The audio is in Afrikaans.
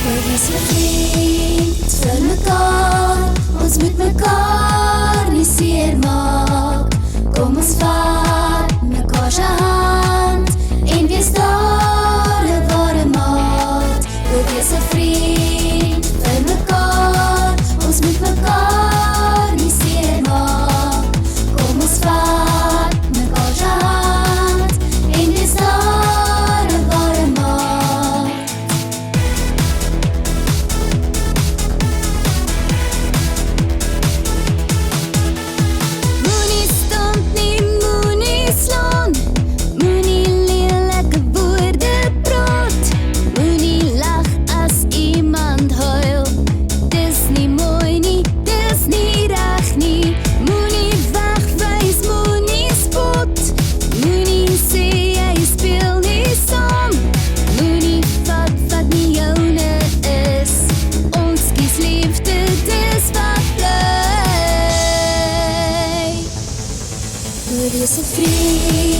Wees 'n vriend vir mekaar, ons moet mekaar nie seermaak. Kom ons vat mekaar se hand en wees daar 'n ware maat. Wees 'n vriend vir mekaar, ons moet mekaar nie seermaak. Kom ons vat mekaar se hand en wees daar 'n ware maat. Moenie stamp nie, moenie slaan, moenie lelike woorde praat, moenie lag as iemand huil. Dis nie mooi nie, dis nie reg nie. Moenie wegwys, moenie spot, moenie sê jy speel nie saam. Moenie vat wat nie joune is. Ons kies liefde, dis wat bly. Wees 'n vriend